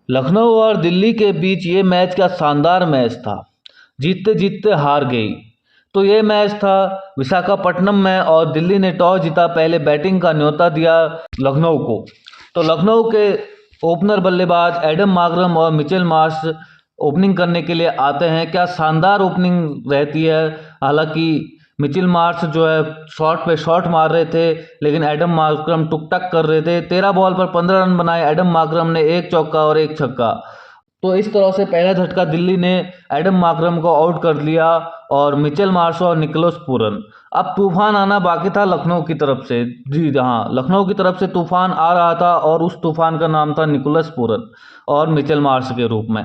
लखनऊ और दिल्ली के बीच ये मैच क्या शानदार मैच था। जीतते जीतते हार गई। तो ये मैच था विशाखापट्टनम में और दिल्ली ने टॉस जीता, पहले बैटिंग का न्योता दिया लखनऊ को। तो लखनऊ के ओपनर बल्लेबाज एडम मार्करम और मिचेल मार्श ओपनिंग करने के लिए आते हैं। क्या शानदार ओपनिंग रहती है। हालांकि मिचेल मार्श जो है शॉट पे शॉट मार रहे थे, लेकिन एडम मार्करम टुक टक कर रहे थे। 13 बॉल पर 15 रन बनाए एडम मार्करम ने, एक चौका और एक छक्का। तो इस तरह से पहला झटका दिल्ली ने एडम मार्करम को आउट कर लिया और मिचेल मार्श और निकोलस पूरन। अब तूफान आना बाकी था लखनऊ की तरफ से। जी हाँ, लखनऊ की तरफ से तूफान आ रहा था और उस तूफान का नाम था निकोलस पूरन और मिचेल मार्श के रूप में।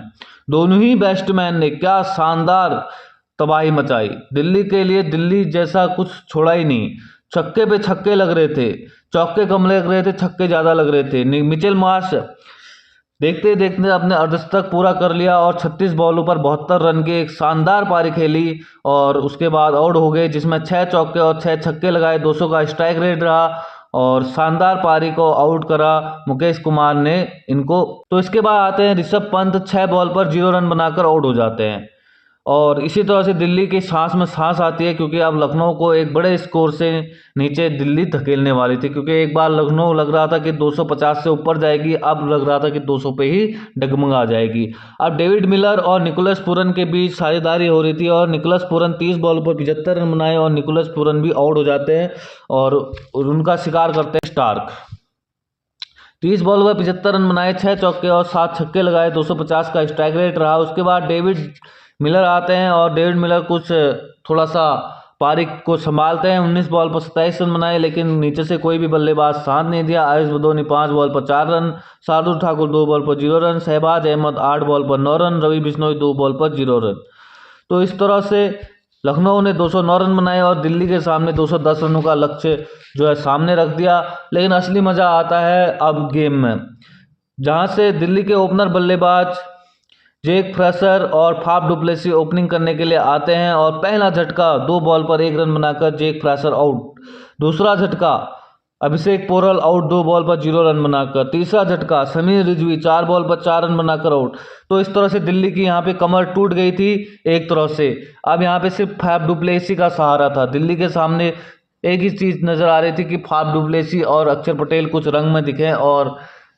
दोनों ही बैट्समैन ने क्या शानदार तबाही मचाई दिल्ली के लिए। दिल्ली जैसा कुछ छोड़ा ही नहीं। छक्के पे छक्के लग रहे थे, चौके कम लग रहे थे, छक्के ज़्यादा लग रहे थे। मिचेल मार्श देखते देखते अपने अर्धशतक पूरा कर लिया और 36 बॉलों पर 72 रन की एक शानदार पारी खेली और उसके बाद आउट हो गए, जिसमें 6 चौके और 6 छक्के लगाए। 200 का स्ट्राइक रेट रहा और शानदार पारी को आउट करा मुकेश कुमार ने इनको। तो इसके बाद आते हैं ऋषभ पंत, 6 बॉल पर 0 रन बनाकर आउट हो जाते हैं। और इसी तरह से दिल्ली की सांस में सांस आती है, क्योंकि अब लखनऊ को एक बड़े स्कोर से नीचे दिल्ली धकेलने वाली थी। क्योंकि एक बार लखनऊ लग रहा था कि 250 से ऊपर जाएगी, अब लग रहा था कि 200 पे ही डगमगा जाएगी। अब डेविड मिलर और निकोलस पूरन के बीच साझेदारी हो रही थी और निकोलस पूरन 30 बॉल पर 75 रन बनाए और निकोलस पूरन भी आउट हो जाते हैं और उनका शिकार करते हैं स्टार्क। 30 बॉल पर 75 रन बनाए, 6 चौके और 7 छक्के लगाए, 250 का स्ट्राइक रेट रहा। उसके बाद डेविड मिलर आते हैं और डेविड मिलर कुछ थोड़ा सा पारी को संभालते हैं। 19 बॉल पर 27 रन बनाए, लेकिन नीचे से कोई भी बल्लेबाज साथ नहीं दिया। आयुष बदौनी 5 बॉल पर 4 रन, शार्दुल ठाकुर 2 बॉल पर 0 रन, शहबाज अहमद 8 बॉल पर 9 रन, रवि बिश्नोई 2 बॉल पर 0 रन। तो इस तरह से लखनऊ ने 209 रन बनाए और दिल्ली के सामने 210 रनों का लक्ष्य जो है सामने रख दिया। लेकिन असली मज़ा आता है अब गेम में, जहां से दिल्ली के ओपनर बल्लेबाज जेक फ्रेशर और फाफ डुप्लेसी ओपनिंग करने के लिए आते हैं और पहला झटका 2 बॉल पर 1 रन बनाकर जेक फ्रेशर आउट। दूसरा झटका अभिषेक पोरल आउट 2 बॉल पर 0 रन बनाकर। तीसरा झटका समीर रिजवी 4 बॉल पर 4 रन बनाकर आउट। तो इस तरह से दिल्ली की यहाँ पे कमर टूट गई थी एक तरह से। अब यहाँ पे सिर्फ फाफ डुप्लेसी का सहारा था। दिल्ली के सामने एक ही चीज़ नज़र आ रही थी कि फाफ डुप्लेसी और अक्षर पटेल कुछ रंग में दिखे, और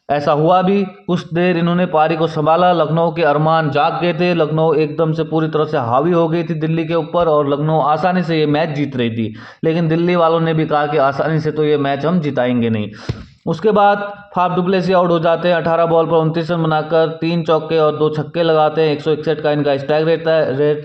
ऐसा हुआ भी। कुछ देर इन्होंने पारी को संभाला। लखनऊ के अरमान जाग गए थे। लखनऊ एकदम से पूरी तरह से हावी हो गई थी दिल्ली के ऊपर और लखनऊ आसानी से ये मैच जीत रही थी। लेकिन दिल्ली वालों ने भी कहा कि आसानी से तो ये मैच हम जिताएंगे नहीं। उसके बाद फाफ डुप्लेसी आउट हो जाते हैं 18 बॉल पर 29 रन बनाकर। 3 चौके और 2 छक्के लगाते हैं। 161 का इनका स्ट्राइक रेट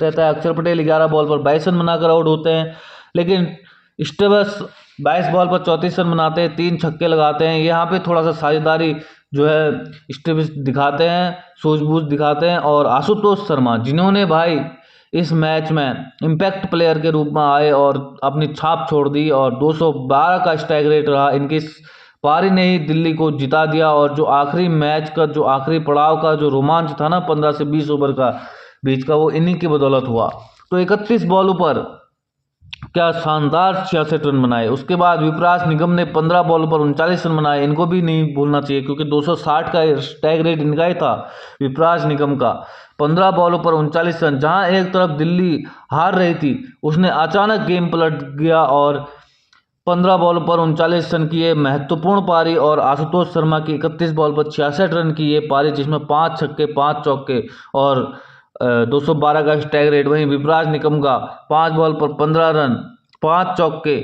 रहता है। अक्षर पटेल 11 बॉल पर 22 रन बनाकर आउट होते हैं। लेकिन स्टेबस 22 बॉल पर 34 रन बनाते हैं, 3 छक्के लगाते हैं। यहाँ पे थोड़ा सा साझेदारी जो है स्टेबस दिखाते हैं, सूझबूझ दिखाते हैं। और आशुतोष शर्मा, जिन्होंने भाई इस मैच में इम्पैक्ट प्लेयर के रूप में आए और अपनी छाप छोड़ दी और 212 का स्ट्राइक रेट रहा, इनकी पारी ने ही दिल्ली को जिता दिया। और जो आखिरी मैच का जो आखिरी पड़ाव का जो रोमांच था ना 15 से 20 ओवर का बीच का, वो इन्हीं की बदौलत हुआ। तो 31 बॉलों पर क्या शानदार 66 रन बनाए। उसके बाद विपराज निगम ने 15 बॉल पर 39 रन बनाए। इनको भी नहीं भूलना चाहिए क्योंकि 260 का स्ट्राइक रेट इनका ही था विपराज निगम का। 15 बॉलों पर 39 रन। जहां एक तरफ दिल्ली हार रही थी, उसने अचानक गेम पलट गया और 15 बॉल पर 39 रन की ये महत्वपूर्ण पारी और आशुतोष शर्मा की 31 बॉल पर 66 रन की ये पारी, जिसमें 5 छक्के 5 चौके और 212 का स्ट्राइक रेट। वहीं विपराज निगम का 5 बॉल पर 15 रन, 5 चौके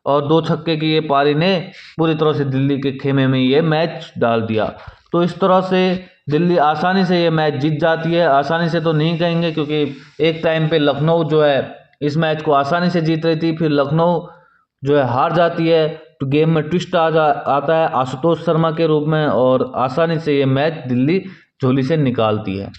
और 2 छक्के की ये पारी ने पूरी तरह से दिल्ली के खेमे में ये मैच डाल दिया। तो इस तरह से दिल्ली आसानी से ये मैच जीत जाती है। आसानी से तो नहीं कहेंगे, क्योंकि एक टाइम पे लखनऊ जो है इस मैच को आसानी से जीत रही थी, फिर लखनऊ जो है हार जाती है। तो गेम में ट्विस्ट आता है आशुतोष शर्मा के रूप में और आसानी से ये मैच दिल्ली झोली से निकालती है।